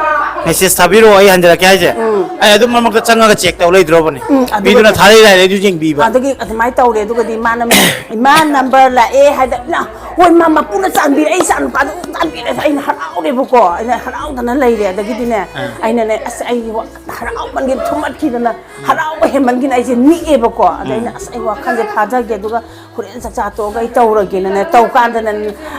message thabiro ai hanjara kya je ai adu mamak ta changa ga check taw leidro bani bidu na thari lai ledu jing bi ba adugi athmai tawre aduga di ima number la e hada na hoi mama puna chanbi ai san pa chanbi le ai harau de buko ai harau dana leire adagi dine ai na as ai harau man gi thumat ki dana harau ba heman gi ai je ni e buko adai na as ai wa khan je phaja ge aduga huren sa cha to ga i tawra ge na taw kan dana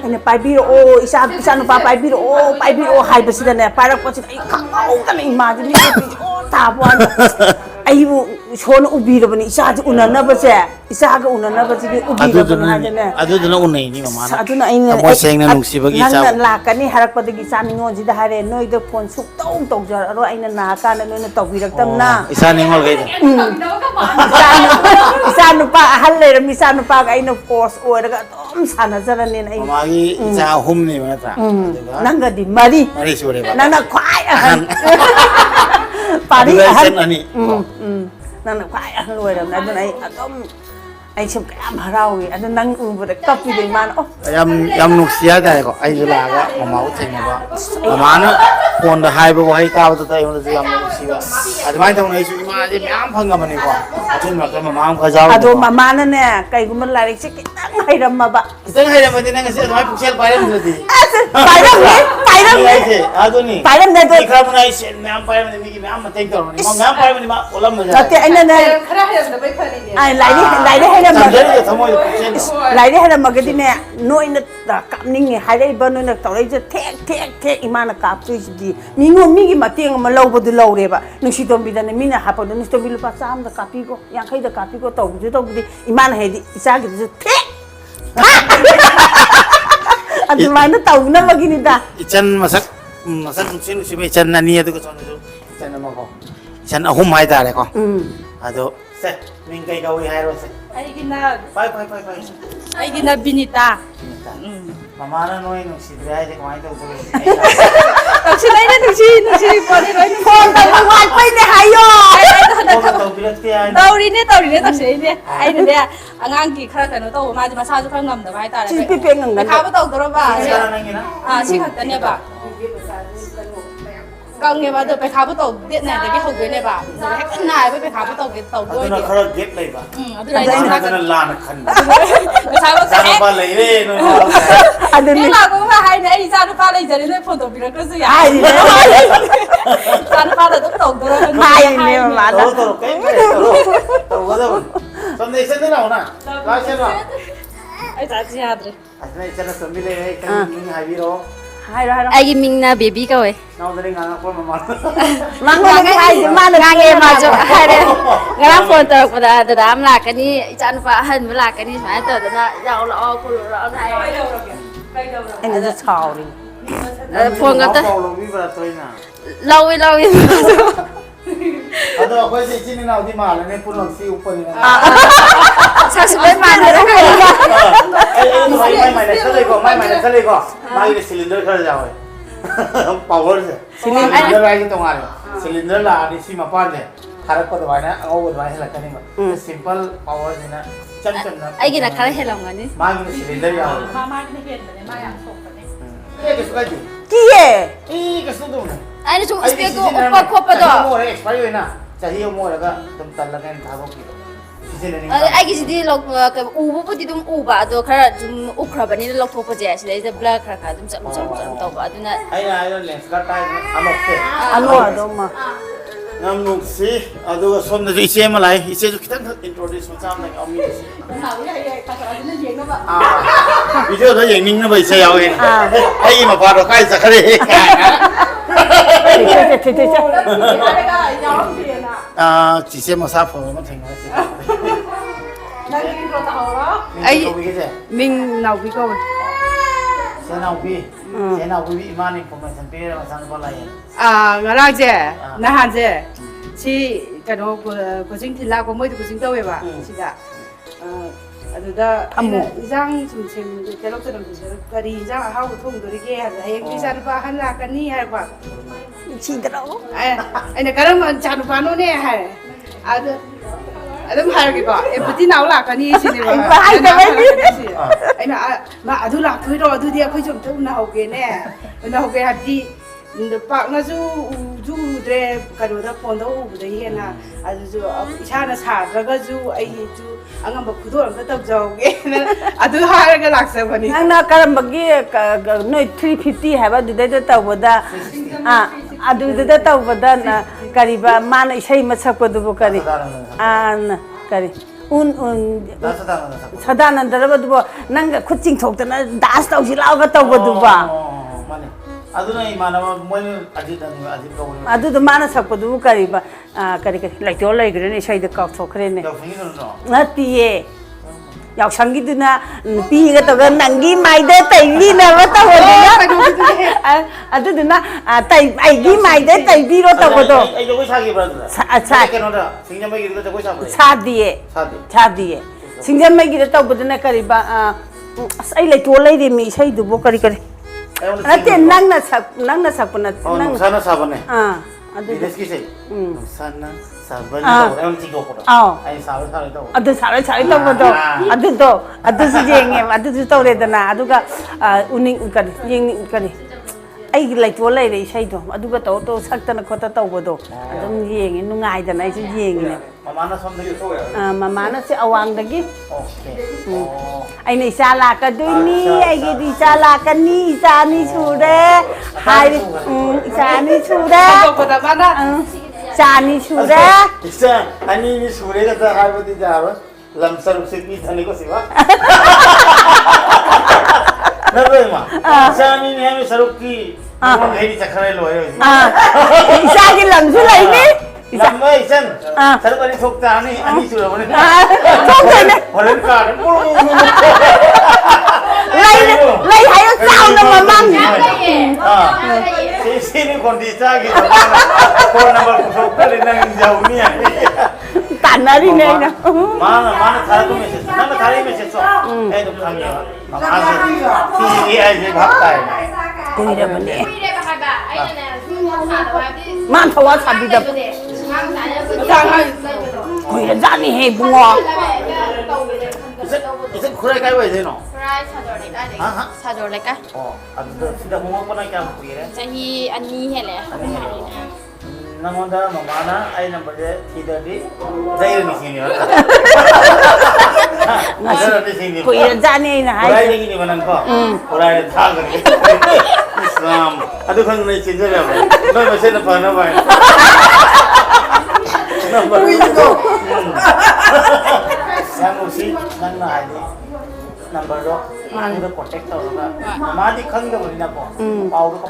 ai na pai bi o isa nu pa pai bi o hai ba si dana pai rak pa si ai khau dana ima ji ni o ta bwan ai bu shon ubi rabani isa ji unana ba se isa ga unana ba ji ubi rabani adu dana unai ni mama aduna aina mo seng na nungsi bagi cha nang la kani harak padagi saningo ji da hare noi da phone suk tong jar aro aina na ka na noi na tawbirak tamna isa ningol gai isa nu pa ahal le ram isa nu pa ga aina post oiraga dom sana jarane na mama gi isa hum ni ma ta nang ga di mari sore ba nang na khwai ahal pari ahal nang na khwai ahal oiram na aduna ai adom ai chum kam harawi adu nang ubada kapi de man oh yam nuksia dai ko ai la ga mama u theng ba mama na phone da hai ba hai ta ba ta yong da yam nuksia adu mai tong nei su ma ji myam phang ga mani ko athin ma ka mama ka jaw adu mama na ne kai gum larik se kitang hairam ma ba kitang hairam ma dinang se mai puksel pairam ni adu ni pairam ne do ikra munai se myam pairam ni mi myam ma teng tor ni myam pairam ni ma olam ma ja ate aina ne khara hayam da bai khani ne ai lai de samjari thamoi puksel lai de hairam ma gadi ne noi na kapning ni haidai ba noi na tawrai je thek imana kap tu ji mingo mi gi mateng ma lau bu lau re ba nusi dom bi da ne mina ha pa do nusi bi lu pa sam da kapi ko yang khai da kapi ko taw ju taw bi imana he di isa gi je thek adu mana taw na ma gi ni da ichan masak nusi be ichan na ni adu ko chon ichan ma ko ichan ahum hai da re ko ado se min kai ga wi hai ro se ai gina pai ai gina binita mama na noi nusi drai de mai to ko nusi lai na nusi pore roi phone ta ma wat pai ne hayo ko to birakti ai tauri ne tasei ne ai ne angang ki khara kano to ma ji masa ju khang ngam da bai ta chi pi pe ngang ka ba to doro ba sara nang ina si khat ne ba gang ne ba do pe kha ba to det ne da ki hau ne ba da hek nai pe kha ba to ke to adu doi na khara get lai ba adu lai na adu na la na khan sa ba sara ba lai re no adu ni ni la ko ma hai ne ai sa nu pa lai jare ne phone to bi ra ko su ya ai ne sa nu pa da to doro hai ne ma la to kai to wada samne isen na na la chen na ai sa ji adre asna isen na sambi le kan ni hai ro hai ra ra Ai mingna baby kawe. nau dare nga ko mama mang ngai hai ma na Ngange ma jo hare. Ngarang phone ta pada da am la kani chan fa han la kani sai ta da yao lo ko lo dai. anh là chào đi Phone ga ta lo vi ba toi na lawi ado ko si chin na di ma le ne punon si upar ni sa su bai ma na kai ga. mai ne sale ko mai le cylinder khar jaw power se cylinder ai to ngare cylinder la ni si ma pa ne thar ko dwa na au dwa he la kani ma simple power ni na cham na Ai gina khara helam ngani. ma ni cylinder ya ma ni ben ne ma yang sok ne ke su ka ji kia ke su do na Ai chu speak ko uppa khopa do. mo re expire na chahi mo ra ga dum tal la kan tha ko ki Ai gi di lok ka u bu di dum u ba do khara jum ukra bani lok thok pa je si dai blur khara dum cham to ba aduna ai na lens ka tai anok ke ano ado ma ngam nuk si adu som na ise ma lai ise ju kitan introduce ma cham na ami si na wi ai ka ta ni yeng no ba video da yeng ning na bai se yao en ai ma pa do kai sa khare chỉ xem mà sao phở nó thành nó sẽ Ai mình nào cái câu sẽ nào quý vị mang information pe mà sang qua lại ngarang je nahan je chi kano ko jing thila ko moi ko jing tawe ba chi da ꯑꯗꯨꯗ ꯏꯟꯖꯥꯡ ꯁꯨꯝ ꯁꯦꯝꯕꯗ ꯇꯦꯜꯍꯧ ꯆꯅꯝ ꯀꯔꯤ ꯏꯟꯖꯥꯡ ꯑꯍꯥꯎꯕ ꯊꯣꯡꯗꯣꯔꯤꯒꯦ ꯍꯥꯏꯕꯗ ꯍꯌꯦꯡ ꯏꯆꯥ ꯅꯨꯄꯥ ꯑꯍꯟ ꯂꯥꯛꯀꯅꯤ ꯍꯥꯏꯔꯛꯄ ꯑꯩꯅ ꯀꯔꯝꯕ ꯏꯆꯥ ꯅꯨꯄꯥꯅꯣꯅꯦ ꯍꯥꯏꯔꯦ ꯑꯗꯨ ꯑꯗꯨꯝ ꯍꯥꯏꯔꯒꯦꯀꯣ ꯑꯦꯕꯨꯗꯤ ꯅꯥꯎ ꯂꯥꯛꯀꯅꯤ ꯁꯤꯅꯦꯕ ꯑꯩꯅ ꯃꯥ ꯑꯗꯨ ꯂꯥꯛꯇꯣꯏꯔꯣ ꯑꯗꯨꯗꯤ ꯑꯩꯈꯣꯏꯁꯨ ꯑꯝꯇ ꯎꯅꯍꯧꯒꯦꯅꯦ ꯎꯅꯍꯧꯒꯦ ꯍꯥꯏꯕꯗꯤ ꯄꯥꯛꯅꯁꯨ ꯎꯗ꯭ꯔꯦ ꯀꯩꯅꯣꯗ ꯐꯣꯟꯗ ꯎꯕꯗꯒꯤ ꯍꯦꯟꯅ ꯑꯗꯨꯁꯨ ꯏꯁꯥꯅ ꯁꯥꯗ꯭ꯔꯒꯁꯨ ꯑꯩꯁꯨ ꯑꯉꯝꯕ ꯈꯨꯗꯣꯜ ꯑꯝꯇ ꯇꯧꯖꯍꯧꯒꯦꯅ ꯑꯗꯨ ꯍꯥꯏꯔꯒ ꯂꯥꯛꯆꯕꯅꯤ ꯅꯪꯅ ꯀꯔꯝꯕꯒꯤ ꯅꯣꯏ 350 ꯍꯥꯏꯕ ꯑꯗꯨꯗꯩꯗ ꯇꯧꯕꯗ ꯑꯗꯨꯗ ꯇꯧꯕꯗ ꯀꯔꯤꯕ ꯃꯥꯅ ꯏꯁꯩ ꯑꯃ ꯁꯛꯄꯗꯨꯕꯨ ꯀꯔꯤ ꯀꯔꯤ ꯁꯗꯥꯅꯟꯗꯔꯕꯗꯨꯕꯨ ꯅꯪꯒ ꯈꯨꯠ ꯆꯤꯡꯊꯣꯛꯇꯅ ꯗꯥꯟꯁ ꯇꯧꯁꯤ ꯂꯥꯎꯒ ꯇꯧꯕꯗꯨꯕ aduna imanama moin ajit ko adudu mana sakpadu kariba kari laitol laigrene isaida kauthokrene natiye yaushangi duna piga toga nangi maida taibi na wata hodina aduduna tai aigi maida taibi ro tabodo ai jogo sagi brother acha kenoda singjamai gi jogo sabre chadiye singjamai gi taboduna kariba ai laitol laire mi isaidu bo kari kari Nanti nangna sakpana nang sana sabane adu deski sei sana sabane em tigo ko ai sabe to adu sare to adu su jenge adu su tore dana aduga uning kari yeng kari ai laitol laire isaido aduga to saktana khota tawbodo adum yenge nungai dana ai su yenge mamana somdagi mamana se awang dagi ai nei sa la ka doini ai gi di sa la ka ni sa ni sure hai sa ni sure ko da bana sa ni sure isa ani ni sure ka ta hai bodi jaro lamsar se pi thane ko siwa na be ma sa ni ne hame saruk ki mon heri chakhare lo hai isa gi lamsu lai ni Lama isan, saruk ani sokta ani sura bone. Sokta ne. Holen ka. Lai hayo sao na mamang. Sini kondisi gitu. Phone number sokta le nang jauh ni. Tanari ne na. Mana thara ko message. Nama thari message so. Itu kami. Mama si ai je bhakta hai. Kuira bane. Man thawa sabi da. Kuira jani he bungo. Isa kurai kai wai no. Kurai sador leka. Oh, adu sudah mau apa nak kamu kuira? Sahi ani hele. Namonda mamana ai number je tidak di daerah ni sini. Kuira jani na hai. Kurai ni mana kau? Kurai thang ni. Islam. Adu kan ni cinta apa? Noi masih nak mana baik? Number itu. Yang usi nang na aja. Number do. Mana protect tahu kan? Madi khang dah beri nak kau.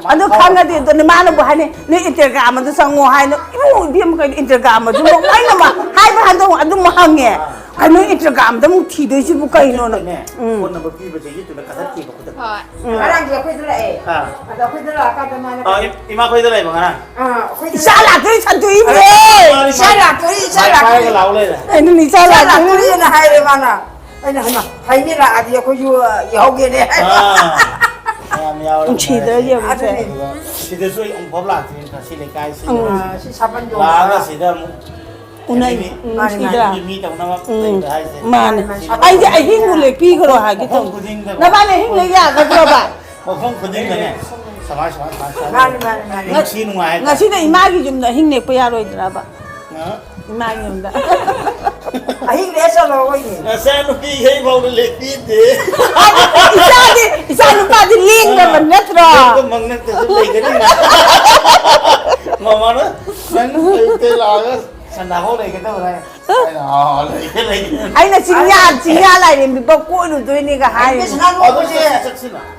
Adu khang ada itu ni mana buat ni? Ni Instagram tu sangu hai no. Ibu dia mungkin Instagram tu mau hai nama. Hai bahan tu adu mahangnya. Kan ni Instagram tu mungkin tidak sih bukan ino no. Phone number pi baca itu nak kasar kiri aku tu. Sekarang juga kau itu lah ada kau itu lah kata mana? Oh, ima kau itu lah bagaimana? Salah tu satu ibu. Salah. Kau ke lau le. Ini ni salah tu. Ini nak hai di mana? Ini mana? Hai ni lah ada kau jauh gini. Cida je bukan. Cida so yang popular tu kasi lekai si. Si saban dong. Laga cida mu. Unai cida. Ini tahu nama. Mana? Ai hingu le pi karo ha gitu. Na ba le hingu le ya ka karo ba. Kau kuding mana? Sama. Mana. Ngasi nungai. Ngasi na imagi jum na hingne pa yaro idra ba. Imagi jum da. Ahing desa loh ini. Saya nuki hei bau le pi de. Isa lupa di link na manetro. Kau magnet tu le gini na. Mama na. Saya itu laga. Sandaho le kita orang. Ai na sinya lai ni bi ba ko lu tu ni ka hai.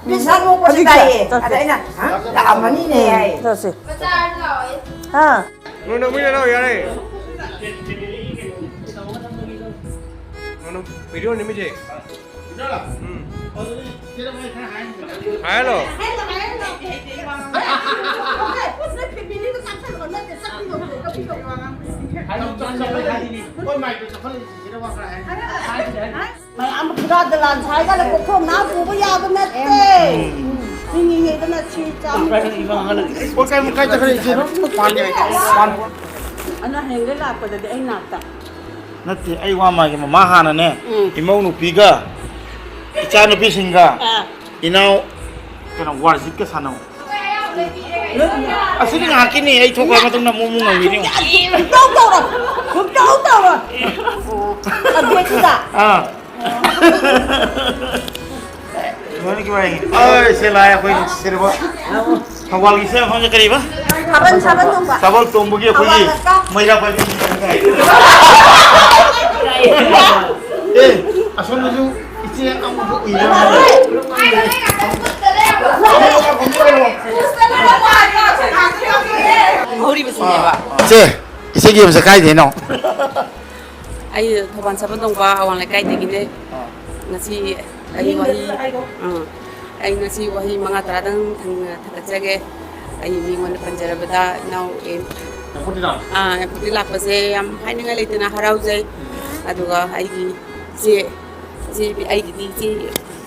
Bisa mau pun dai. Ada ina. Dah mani ni ai. To se. Ha. Nó mới đâu vậy đây? Nó video này mới gì? Hai rồi. mày ăn một cái đợt là sai cái là cũng không nào cũng có giao cái nét tê nhưng nghĩ cái nét chi trăm Oke, mukha ito kaya sino? Pan niya pan. anh nó hình cái là phải để anh nạp ta Nati ay wa ma ma mahana ne. Imaw no piga. Icha no pisinga. Inaw kana warzik ka sanaw. Asili nga akin eh ay thoka matong namumungaw ni. đâu đâu rồi không đâu rồi anh biết chưa Gimana gimana? Ay, sila ako yung sirba. Hawal gisa mo niya kariba? saban không bạn Sabal tumbugi ako yi. Mayra pa din. Aso na ju iti ang mo ilo. Hori bisnewa. Che, ise gi sa kai de no. Ai thoban saban dong ba awang lai kai tegine. Ngasi ai wahi. Ai ngasi wahi mga taradang thang thakachage. Ai mingon panjarabada now em. Puti lapase am hainga leitina haraujai. Aduga ai si ai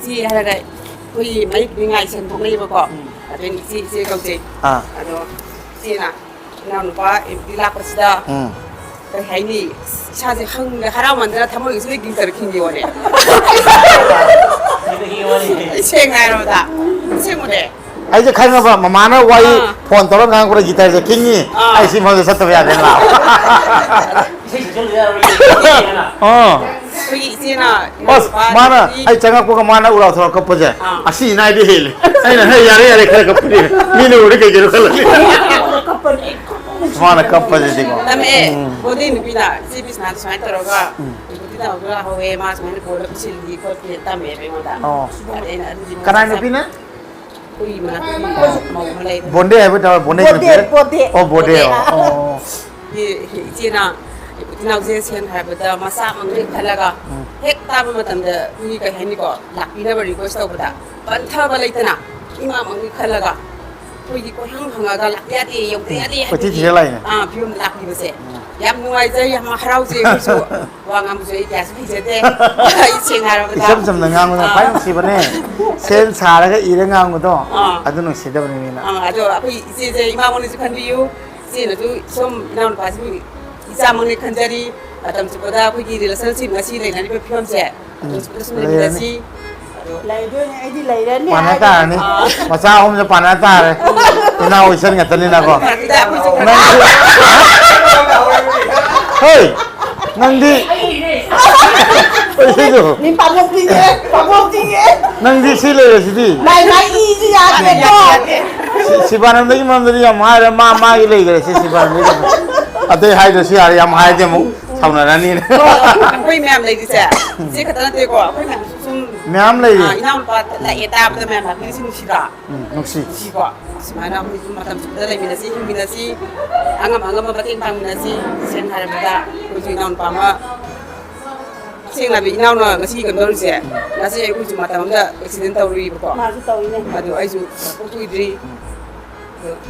si haraga koi mai ngai sen thong nei ba ko. Aden si kauje. Ado si na now pa em lapasda. Cái hay đi, cha thì không là khá mà ra thăm người sẽ kinh tế kinh nhiều này. Xem ngay rồi ta, xem một đấy. Ai je khanga ba mama na wai phone to ngang ko gitar je kingi ai sim ho sat ya den la Cái gì na? bos mana ai changa ko ka mana ura thor ka paje asi nai de hele ai na yare khare ka puri ni ne ure ke jero khala mana ka paje digo Tame, bodi ni pina, si bisna sai taroga. Bodi ta ura howe mas mane bola pisil di ko tame be mata. kana ni pina Ui mana mau mulai. bonde hai beta bonde oh bonde oh Ji na nào dễ xem hay bây giờ mà sao mà người thấy là cái hết ta mà tầm đó người cái hay ni có lạc đi đâu rồi có sao bây giờ vẫn thơ vào lấy thế nào nhưng mà người thấy là cái tôi đi có hàng hàng cái lạc đi đi dùng đi ko ti je lai ne phim lạc đi bây giờ em nuôi dây em harau dây cái số hoàng em dây cái số gì thế xem hay bây giờ isam sam na ngang na pai si bane sen sa ra ga i ra ngang to adu no si da bane na aduh aku dây mà muốn đi khăn view si nó tôi xong nào nó pas isa mong ni kanjari atam sepada aku gi relationship ngasi lai nani pe film se terus ngasi lấy đứa này đi lấy đến này panata ni masa hom je panata re ina oisan ga tani na ko hey nang di oi jo mình bảo một gì ấy nang di si le si di này y gì à tiền đó sibanan dagi mandri ya ma ma gi le gare si sibanan ni ate hai do si ari am hai de mu sauna na ni aku mem lai di se si kata nanti ko aku mem sum myam le ina un pat la eta pa mem la ni sin sida nuksi si ko semana aku itu matam sebentar lai minasi angam batin pang minasi sen har beda ku ji ina un pa ma sing la bi ina un ngasi kan dor se ngasi aku cuma matam da accident tauri ko mà cái tàu này aduh ai su aku idri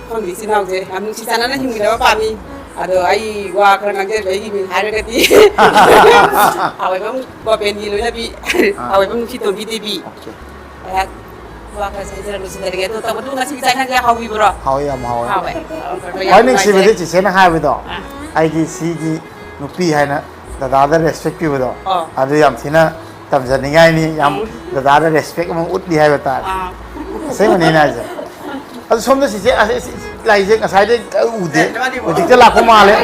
kon di sinau je am si sana na himi da pa mi aduh ai wa kan ngage be gi min har gati awai bang ko pen di lo na bi awai bang ki ton bi ti bi ya wa ka sai jara lu sin dari to ta tu ngasi sai na ga hawi bro hawi am hawi awai hai ning si be ji sen hai be do ai gi si gi nupi hai na da da respect pi be do adu yam thina tam jan ngai ni yam da da respect am ut di hai be ta sai ma ni na ja adu som da si je lai je ka sai de u de u dik ta la ko ma le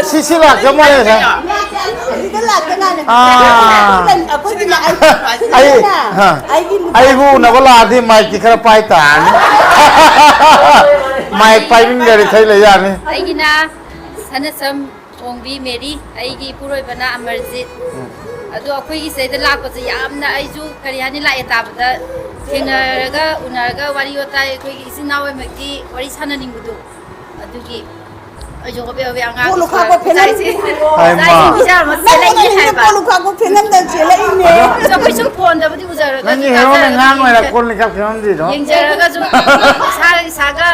si la ka ma le sa cái là cái này à có gì là ai gu na ko la di mai ki khara pai ta ni mai pai min gari thai le ya ni aigina sanasam ongbi meri aigi puroi bana amarjit adu akoi gi sei da la ko yamna aiju kariyani la etabda thengaraga unaraga wari otai akoi gi sinawai maki wari sananingudu adugi ajo ko be anga cô lục có phiền lắm ai ma cô lục có phiền lắm để chỉ lấy nè so ko sum phone da budi uzara ga nani hero na ngang mai la kon ni kap kham di do yengjara ga ju saga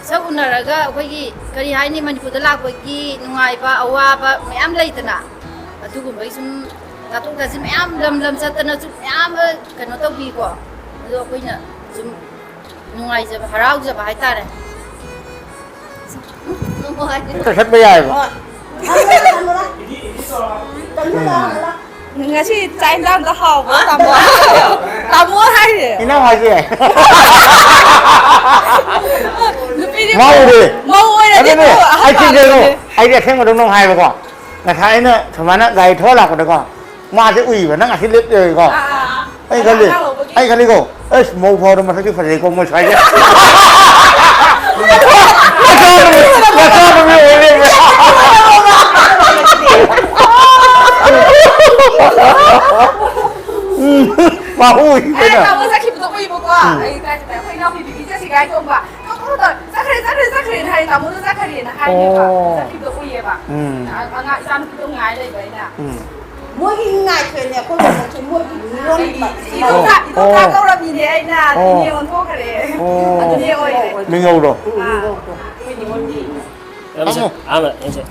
so उनरगा अखोगी करी हाइनी मणिपुर लापगी नुंगाइबा अवाबा मयाम लेतना अदुगुंबई सुम तातुक तासि मयाम lump Chatna सु मयाम कनो तौबीको अदो अखोइना सुम नुंगाइजबा हराउजबा हाइतारे ꯆꯠ ꯆꯠꯄ ꯌꯥꯏꯕ ngasi chai dang da hao ba tamo hai de นี่น่าพาสิ lupi ni เมาดิ mau oi ไอ้ de เนี่ยไอ้จริงๆไอ้เด็กแข่งกับน้องๆให้ไปก่อนนะคะไอ้เนี่ยสมัยนั้นไก่ทอดหลักกันก่อนมาจะอุ่ยแบบนั่งอาทิตย์เล็กเลยก่อนไอ้กันเลยไอ้กันเลยก็เอ้ยโมพอเรามาสักทีฝันเลยก็ไม่ใช่เนี่ยมาชอบมันไม่โอ้ยเลยมาอุ้ยไปเนี่ย tamo sa ki bu oi bu ko ai ka ta khoi na bi bi ja si ga to ba to to sa khre hai tamo sa khre na hai ni ba sa ki bu oi ba nga san ku ngai le bai na mua cái ngày về nè con là chỉ mua cái luôn mà nó ta câu là gì đấy nè nhiều hơn thuốc cái đấy nhiều rồi mình ngầu rồi em sẽ em sẽ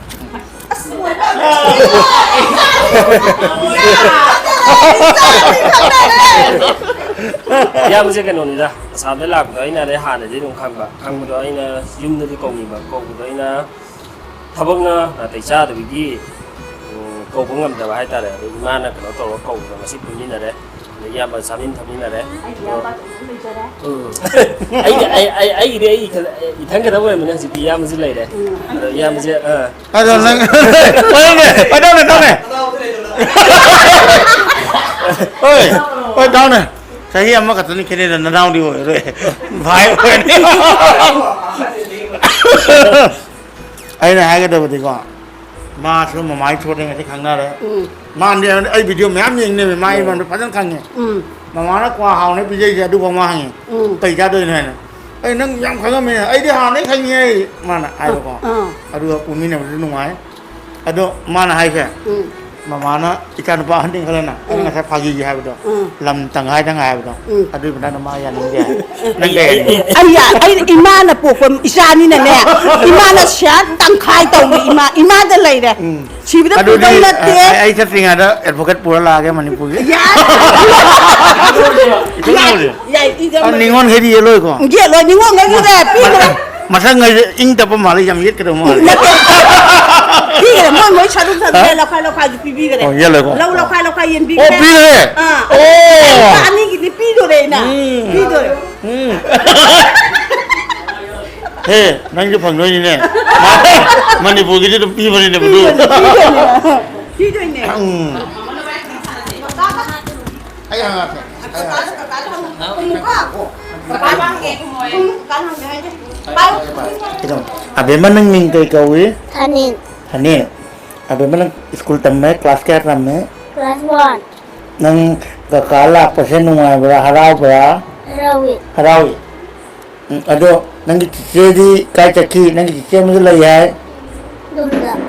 yam sẽ cái nón ra sao để làm cái này để hàn để đi đồng khăn đó anh dùng để cầu gì mà cầu đó anh thằng bông là tại sao tại vì cầu cũng ngầm được hai ta đấy mà nó cái nó cầu cầu mà ship như này đấy để yam mà sao in thằng như này đấy ấy đấy thằng cái đó vậy mình sẽ yam sẽ lấy đấy yam sẽ ở đâu này ở đâu này ơi ở đâu này cái gì mà cái tên kia là nó đau đi rồi phải rồi ấy là hai cái đầu thì có mà số mà máy chốt này cái kháng nào đấy mà đi ấy video mém nhìn này máy mà nó phát sinh kháng này mà nó qua hào này bây giờ đu vào mang này tẩy ra đời này ấy nó nhắm kháng mình ấy đi hào này kháng này mà là ai được không ở đâu cũng mình này nó ngoài ở đâu mà là hay cái mà nó ikan apa hunting kalian nak ini nggak saya pagi je habis tu lam tengah habis tu aduh benar nama yang ni dia nang deh ayah ay imana po ko isa ni na ne imana siya tangkai tau ni imana lay de si bida po dai na te ai saya tinggal ada advokat pura lagi Manipur ya ya ningon hedi yellow ko ya lo ningon ngai de pi masa ngai ing tapi malah jam yet ketemu pi ke mo mo chadu sa la khai pi pi ke de oh yellow ko la khai yen pi oh pi le oh ani ki pi do de na pi do he nang ju phang noi ni ne Manipur ki tu pi bani ne betul pi do ne ai hang abe mana ning kai kau ni Hanin abe mana school tamme class ke tamme Class 1 nang kakala pasen nungai bra harau harawi ado nang jadi kai caki nang cece mesti lah ya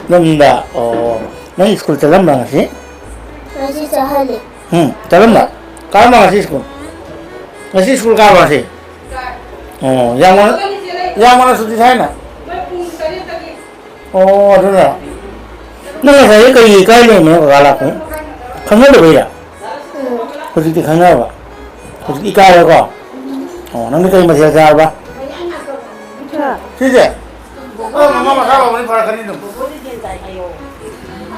Dumda oh nang school dalam mana sih masih sehari dalam tak kau mana sih school kau mana sih oh yang mana sudah saya nak oh ada tak nang saya kai ni mana kakala ni kangen tu ya posisi kangen apa posisi ikai apa oh nang kai masih ada apa sih oh mama makan apa ni para kanin tu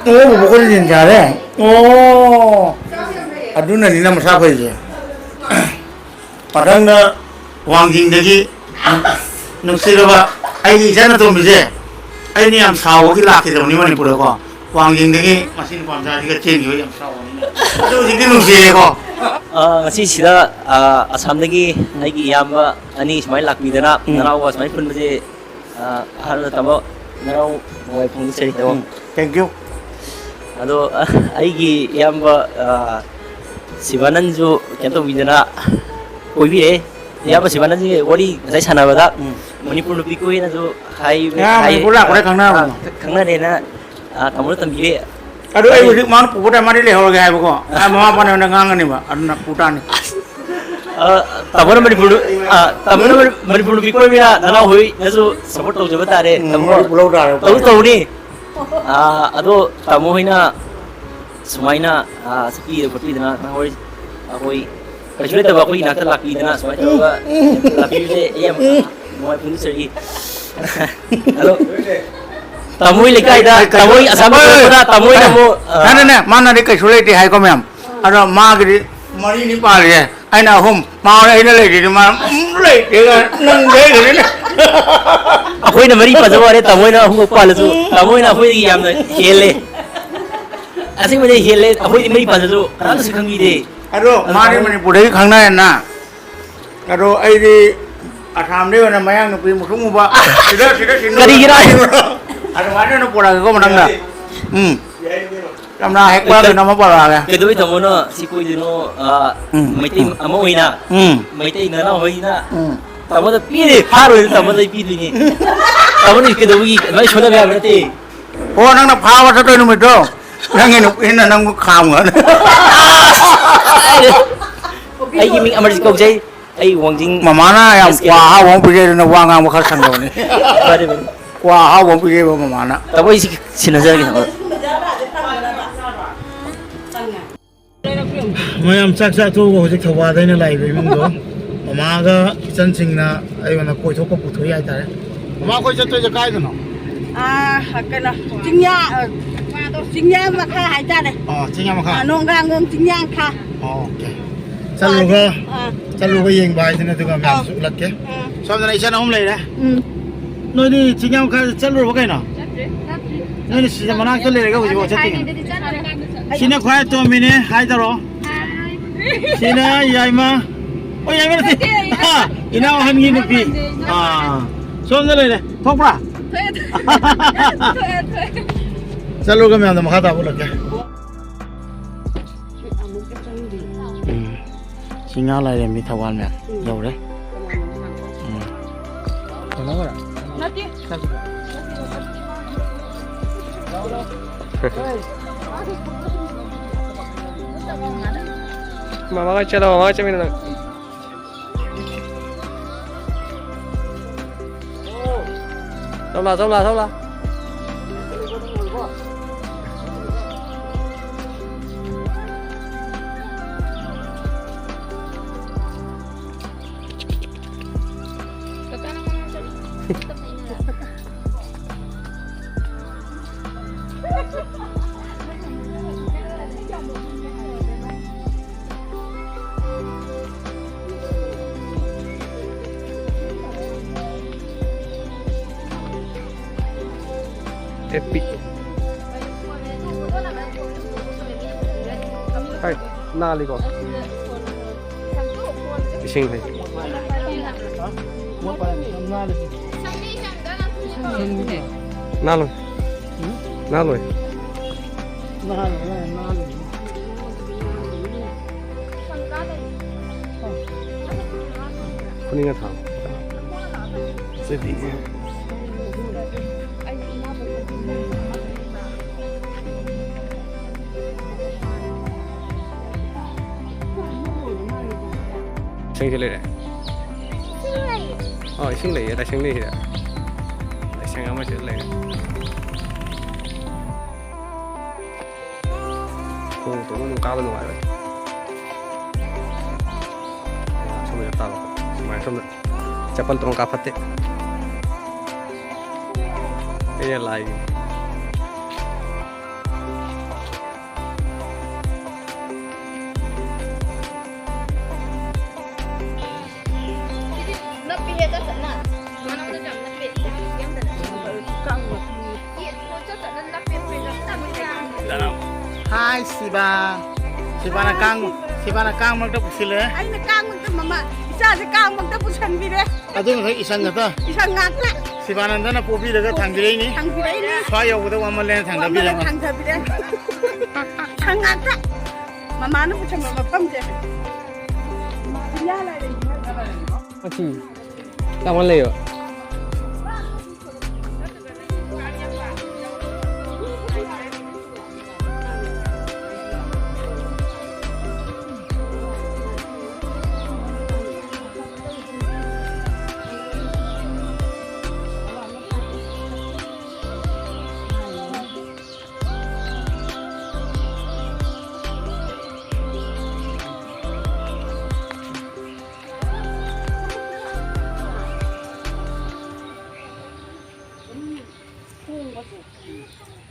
oh bukan di sana oh aduh nanti nama siapa itu padang na wangging lagi nung sila ay sana tu bisa ay ni am sawo kita kita ni Manipur ko wangging lagi masih ni pamsa kita change yo am sawo ni tu jadi nung sila ko ngasi sida asam lagi naiki yamba ani smai lakbidana narau was mai pun baje har tamo narau moi phung seri to thank you ado aigi yamba sivananju kento bidana koibi yamba sivananji wari sai sanabada Manipur nupi ko na jo hai Manipur la ko khangna de na tamo tambi aduh ay udik mana puputan mari le ho ga ko mama pa na ngang ni ba adna putan तमोना Manipur तमोना Manipur भी कोई मेरा नला हुई नजो support तो जब तारे तमो तो नहीं अदो तमो है ना सुमाइना सकी पट्टी देना कोई कोई कचरे तब कोई नाटक लाकी देना सुमाइ तब लाकी से ये मोबाइल पुलिस रही हेलो तमोई लेकर इधर तमोई असम में तमोई नमो ना माना रे कचरे टी है को मैम अरे माँ की मरी नहीं पा रही है आई ना हम माँ ने इन्हें ले दी माँ ले देगा नंग देगा ना अखोई ना मरी पजवा रे तमोई ना हम पाले तो तमोई ना अखोई की याम हेले ऐसे मुझे हेले अखोई मरी पजलो कहाँ तो सिखाऊंगी दे अरे माँ ने मनी पुढ़े खाना है ना अरे आई दी असम ने वाला मयांग ने पी मुसुम उबा सीधा सीधा करी गिरा अरे माँ ने पुढ़ा के को मनांग ना Kamna hek ba nama para ga kedoi tamono sikoi dino maitai amo hoina maitai nana hoina tamoda pire pharo tamoda pidini tamono kedoi mai choda ba bate o nang na phawa sa to numit do nang inu ina nang kham ga ai gi ming amarji kau jai ai wangjing mama na ya kwa ha wong pije na wa nga ma kha sang do ni bare kwa ha wong pije ba mama na taboi sinajar gi ma'am चाक चाक तो हजिक थवादैन लाइबे इमुंगो ममागा इचन सिंगना आइवना कोइथोक पुथोइ आइतारे mama कोइ चतो जे काइदनो कना चिंया मखा हाइतारे चिंया मखा नोंगांग चिंया खा ओके चलुगा येंग बाइदना दुगा मैम सुलके सबजना इचन हम लैरा नोनी चिंया मखा चलुर बकैना नोनी सिजा मना के लेगा बुझो चति सिना खाय तो मिने हाय दरो सिना याइमा ओ याइमा ति इना हनगी नुपी सोन ले थोपरा चलो ग मैं मखा दाबो लगे सिंगा लाइरे मी थवाल में जौरे ना बरा नति मामा का चलो मामा चमीन ना Somla epic hai na li ko ising hai na lo kuninga tha sedi sinh cái này sinh này tại sinh này đấy tại sinh ông ấy sẽ lấy tụi nó cao bên ngoài rồi xong rồi tao mà xong rồi chapal tụi nó cao phát thế cái này lại Hai Siba na kang magda pusile. Ay na kang magda mama. Isa si kang magda pusan bire. Adung thai isan ngata. Isa ngata. Siba nanda na popi daga thangbirai ni. Thangbirai ni. Swa yaw da wamal len thangda bire. Thangda bire. Isa ngata. Mama na pusan mama pam je. Ya la re. Achi. Tawon le yo. ꯊꯕꯛꯁꯦ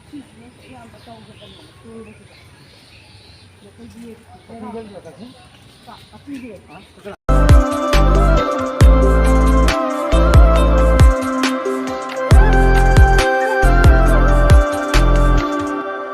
ꯁꯤꯁꯤꯅꯦ ꯑꯌꯥꯝꯕ ꯇꯧꯒꯗꯕꯅꯦ ꯁꯣꯏꯕꯁꯤꯗ ꯑꯩꯈꯣꯏꯒꯤ